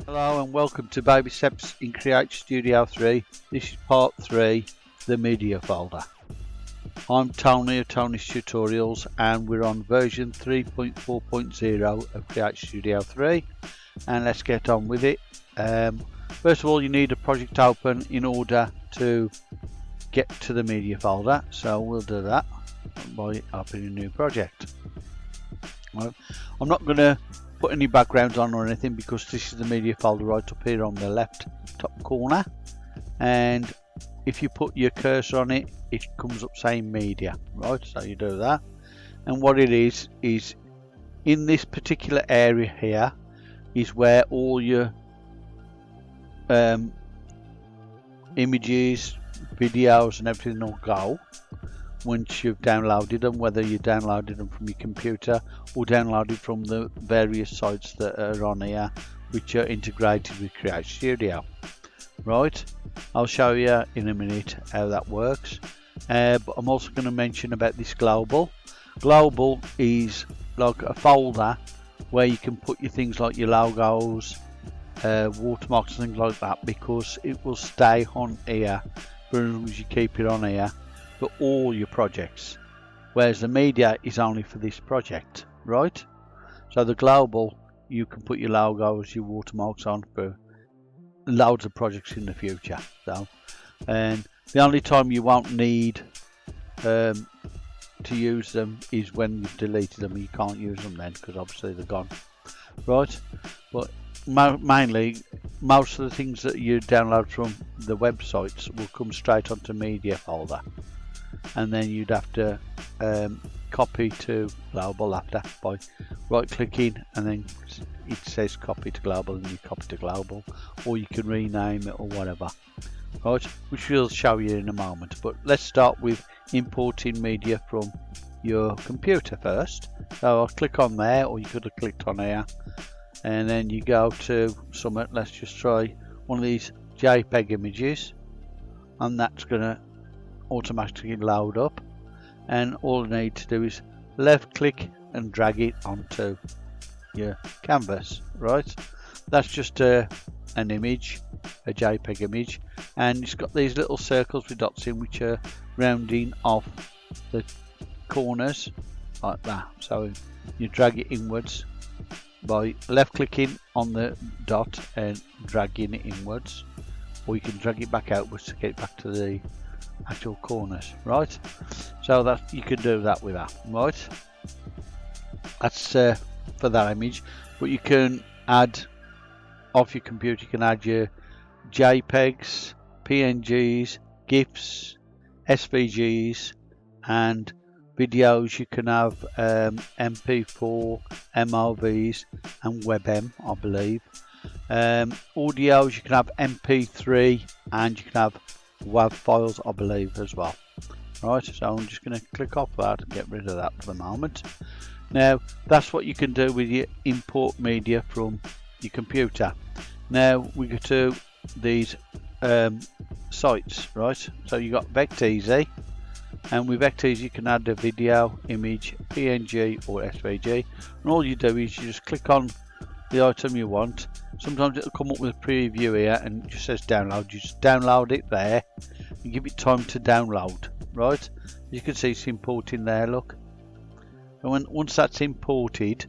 Hello and welcome to Baby Steps in Create Studio 3. This is part 3, the media folder. I'm Tony of Tony's Tutorials and we're on version 3.4.0 of Create Studio 3, and let's get on with it. First of all, you need a project open in order to get to the media folder, so we'll do that by opening a new project. Well, I'm not going to put any backgrounds on or anything because this is the media folder right up here on the left top corner, and if you put your cursor on it, it comes up saying media, right? So you do that, and what it is in this particular area here is where all your images, videos and everything will go once you've downloaded them, whether you downloaded them from your computer or downloaded from the various sites that are on here which are integrated with Create Studio. Right, I'll show you in a minute how that works, but I'm also going to mention about this global. Global is like a folder where you can put your things like your logos, watermarks and things like that, because it will stay on here for as long as you keep it on here for all your projects, whereas the media is only for this project, right? So the global, you can put your logos, your watermarks on for loads of projects in the future. So, and the only time you won't need to use them is when you've deleted them. You can't use them then because obviously they're gone, right? But mainly most of the things that you download from the websites will come straight onto media folder, and then you'd have to copy to global after by right clicking, and then it says copy to global and you copy to global, or you can rename it or whatever, right, which we'll show you in a moment. But let's start with importing media from your computer first. So I'll click on there, or you could have clicked on here, and then you go to Summit. Let's just try one of these JPEG images, and that's going to automatically load up, and all you need to do is left click and drag it onto your canvas, right? That's just an image, a JPEG image, and it's got these little circles with dots in which are rounding off the corners like that. So you drag it inwards by left clicking on the dot and dragging it inwards, or you can drag it back outwards to get back to the actual corners, right? So that you can do that with that, right? That's for that image. But you can add off your computer, you can add your JPEGs, PNGs, GIFs, SVGs and videos. You can have MP4, MOVs and WebM, I believe. Audios, you can have MP3 and you can have WAV files, I believe, as well. Right, so I'm just going to click off that and get rid of that for the moment. Now that's what you can do with your import media from your computer. Now we go to these sites, right? So you got Vecteezy, and with Vecteezy you can add a video, image, PNG or SVG, and all you do is you just click on the item you want. Sometimes it'll come up with a preview here and it just says download. You just download it there and give it time to download, right? You can see it's importing there, look. And once that's imported,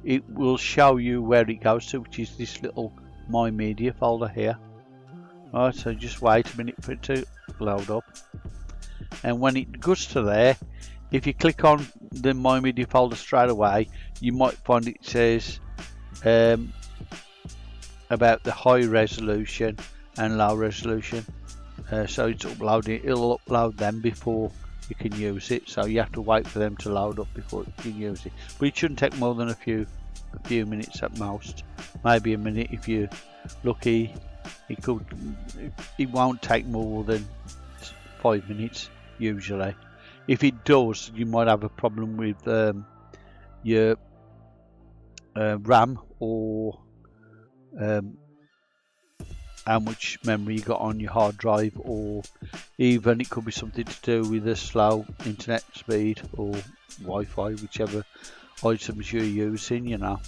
it will show you where it goes to, which is this little My Media folder here. Right, so just wait a minute for it to load up. And when it goes to there, if you click on the My Media folder straight away, you might find it says about the high resolution and low resolution. So it's uploading, it'll upload them before you can use it, so you have to wait for them to load up before you can use it. But it shouldn't take more than a few minutes at most, maybe a minute if you're lucky. It won't take more than 5 minutes usually. If it does, you might have a problem with your RAM or how much memory you got on your hard drive, or even it could be something to do with the slow internet speed or Wi-Fi, whichever items you're using, you know.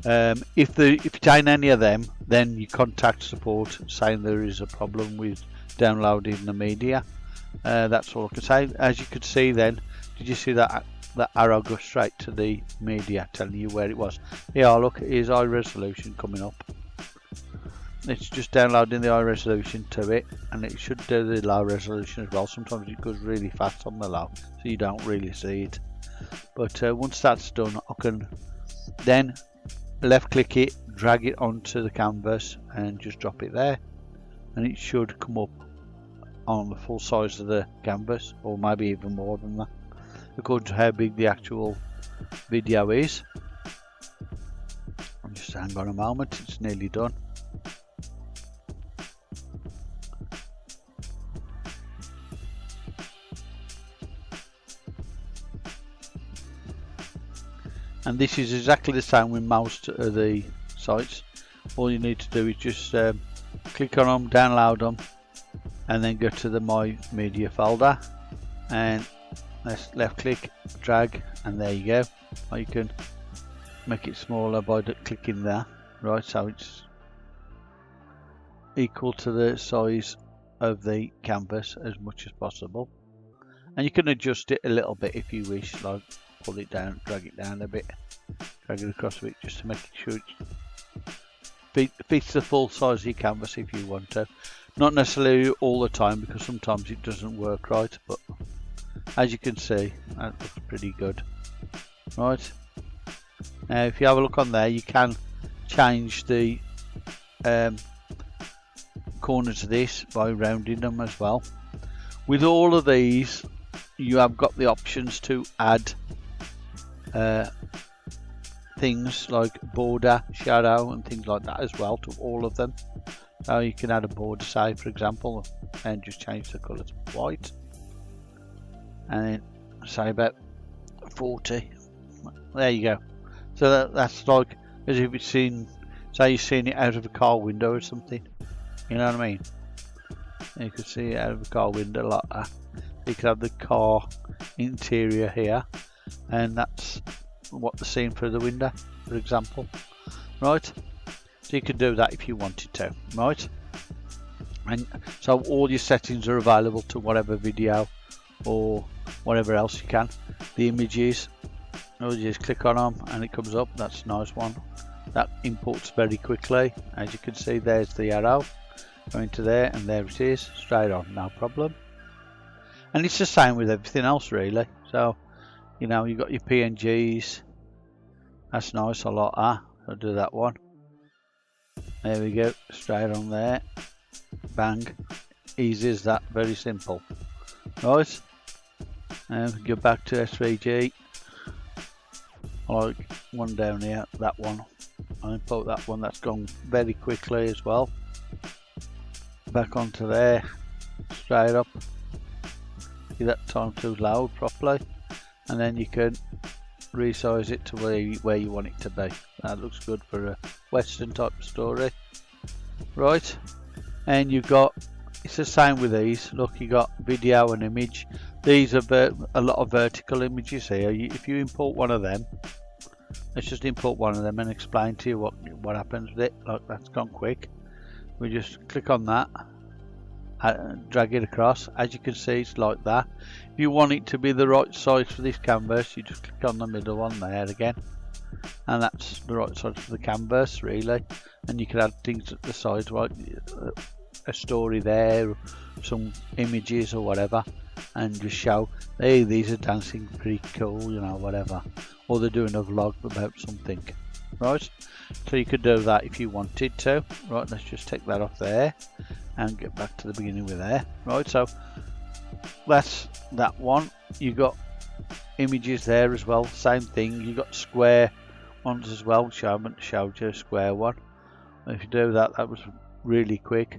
If you find any of them, then you contact support saying there is a problem with downloading the media. That's all I can say. As you could see then, did you see that arrow go straight to the media telling you where it was? Yeah, look, here's high resolution coming up. It's just downloading the high resolution to it, and it should do the low resolution as well. Sometimes it goes really fast on the low, so you don't really see it. But once that's done, I can then left click it, drag it onto the canvas and just drop it there, and it should come up on the full size of the canvas, or maybe even more than that, according to how big the actual video is. Just hang on a moment, it's nearly done. And this is exactly the same with most of the sites. All you need to do is just click on them, download them, and then go to the My Media folder, and let's left click, drag, and there you go. Or you can make it smaller by clicking there, right, so it's equal to the size of the canvas as much as possible. And you can adjust it a little bit if you wish, like pull it down, drag it down a bit, drag it across a bit, just to make sure it fits the full size of your canvas if you want to. Not necessarily all the time, because sometimes it doesn't work right, but as you can see, that looks pretty good. Right, now if you have a look on there, you can change the corners of this by rounding them as well. With all of these, you have got the options to add things like border, shadow, and things like that as well to all of them. So you can add a border, say for example, and just change the colour to white, and then say about 40. There you go. So that's like as if it's seen, say you've seen it out of a car window or something. You know what I mean? You could see it out of a car window like that. You could have the car interior here, and that's what the scene through the window, for example. Right? So you could do that if you wanted to, right? And so all your settings are available to whatever video or whatever else you can. The images, you just click on them and it comes up. That's a nice one. That imports very quickly. As you can see, there's the arrow going to there, and there it is, straight on, no problem. And it's the same with everything else really. So you know, you got your PNGs. That's nice, I like that. I'll do that one. There we go, straight on there. Bang. Easy as that, very simple. Right. And go back to SVG. I like one down here, that one. I import that one, that's gone very quickly as well. Back onto there, straight up. Give that time to load properly, and then you can resize it to where you want it to be. That looks good for a Western type story. Right, and you've got, it's the same with these. Look, you got video and image. These are a lot of vertical images here. If you import one of them, let's just import one of them and explain to you what happens with it. Like, that's gone quick. We just click on that, drag it across. As you can see, it's like that. If you want it to be the right size for this canvas, you just click on the middle one there again, and that's the right size for the canvas really. And you can add things at the sides, like a story there, some images or whatever, and just show, hey, these are dancing, pretty cool, you know, whatever, or they're doing a vlog about something. Right, so you could do that if you wanted to. Right, let's just take that off there and get back to the beginning with there. Right, so that's that one. You got images there as well, same thing. You got square ones as well, which I haven't showed you a square one. If you do that, that was really quick,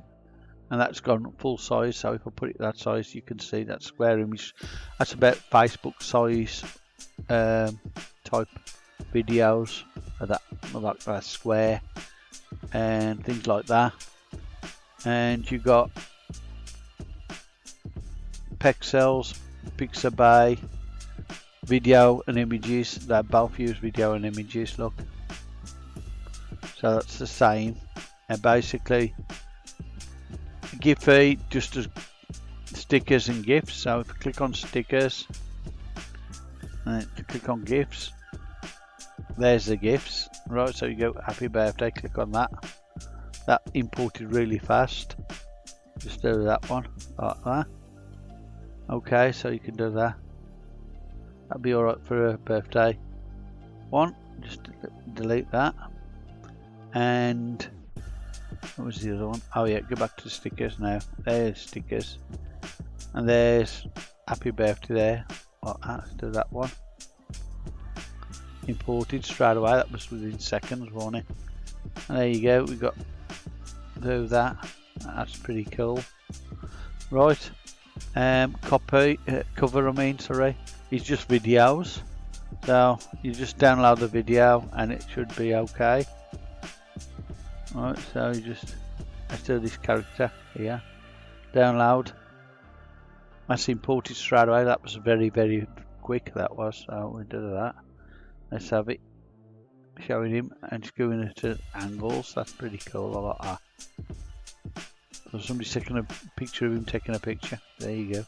and that's gone full size. So if I put it that size, you can see that square image. That's about Facebook size type videos of that square and things like that. And you got Pexels, Pixabay, video and images. That both use video and images. Look, So that's the same. And basically, Giphy just as stickers and GIFs. So if you click on stickers and click on GIFs, there's the GIFs. Right, so you go happy birthday, click on that. That imported really fast. Just do that one like that. Okay, so you can do that. That'll be alright for a birthday one. Just delete that. And what was the other one? Oh yeah, go back to the stickers now. There's stickers. And there's happy birthday there. Like that. Let's do that one. Imported straight away. That was within seconds, wasn't it? And there you go. We got do that. That's pretty cool. Right. Cover. I mean, sorry. It's just videos. So you just download the video and it should be okay. Right. So you just let's do this character here. Download. That's imported straight away. That was very quick. That was. So we did that. Let's have it showing him and just going into angles. That's pretty cool. I like that. So somebody's taking a picture of him taking a picture. There you go.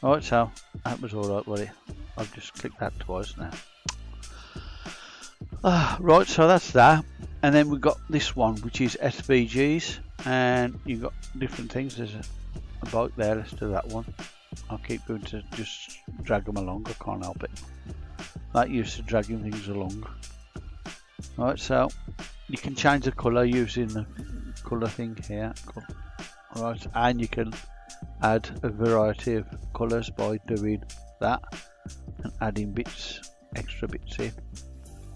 Alright, so that was alright, buddy. I've just clicked that twice now. Right, so that's that. And then we've got this one, which is SVGs. And you've got different things. There's a bike there. Let's do that one. I'll keep going to just drag them along. I can't help it. That used to dragging things along. Right, so you can change the colour using the colour thing here. Right, and you can add a variety of colours by doing that and adding extra bits in.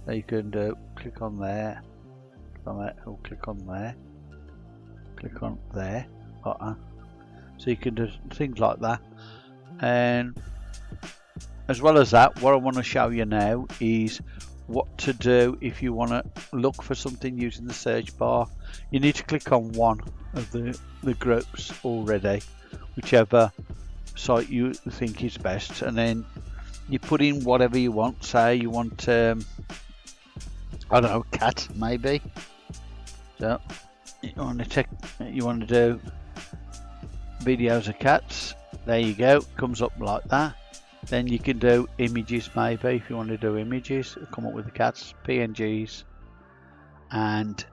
So you can do click on there, or click on there, click on there, like that. So you can do things like that. And as well as that, what I want to show you now is what to do if you want to look for something using the search bar. You need to click on one of the groups already, whichever site you think is best, and then you put in whatever you want. Say you want I don't know, cat maybe. So you want to do videos of cats. There you go, comes up like that. Then you can do images maybe if you want to do images. Come up with the cats, PNGs and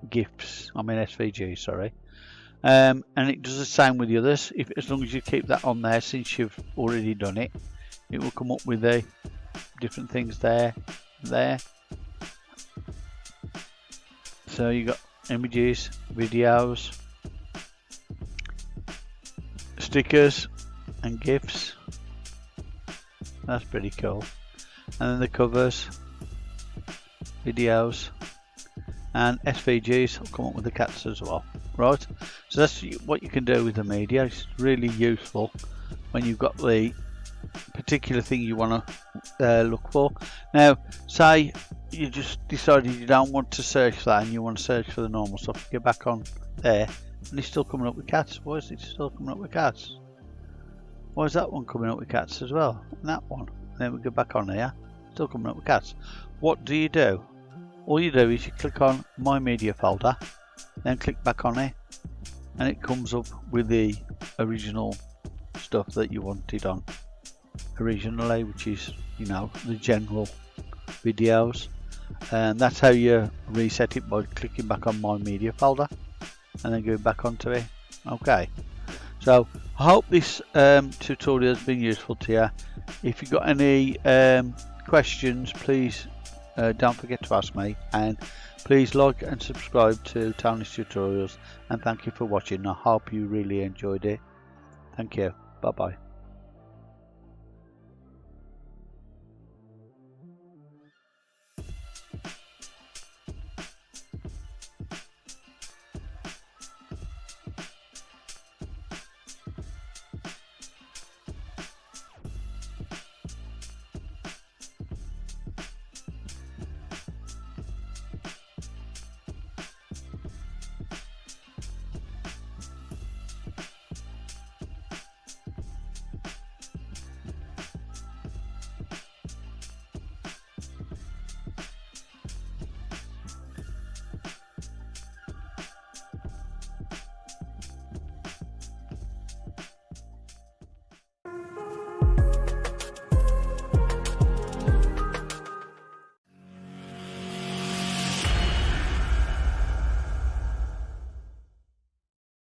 GIFs. I mean SVGs, sorry. And it does the same with the others. As long as you keep that on there, since you've already done it, it will come up with the different things there. So you got images, videos, stickers and GIFs. That's pretty cool. And then the covers, videos and SVGs will come up with the cats as well. Right, so that's what you can do with the media. It's really useful when you've got the particular thing you want to look for. Now say you just decided you don't want to search for that and you want to search for the normal stuff. Get back on there and it's still coming up with cats. Why is it still coming up with cats? Why is that one coming up with cats as well? And that one. And then we go back on here, still coming up with cats. What do? All you do is you click on My Media folder, then click back on it, and it comes up with the original stuff that you wanted on originally, which is, you know, the general videos. And that's how you reset it, by clicking back on My Media folder and then going back onto it. Okay, so I hope this tutorial has been useful to you. If you've got any questions, please don't forget to ask me, and please like and subscribe to Tony's Tutorials, and thank you for watching. I hope you really enjoyed it. Thank you. Bye bye.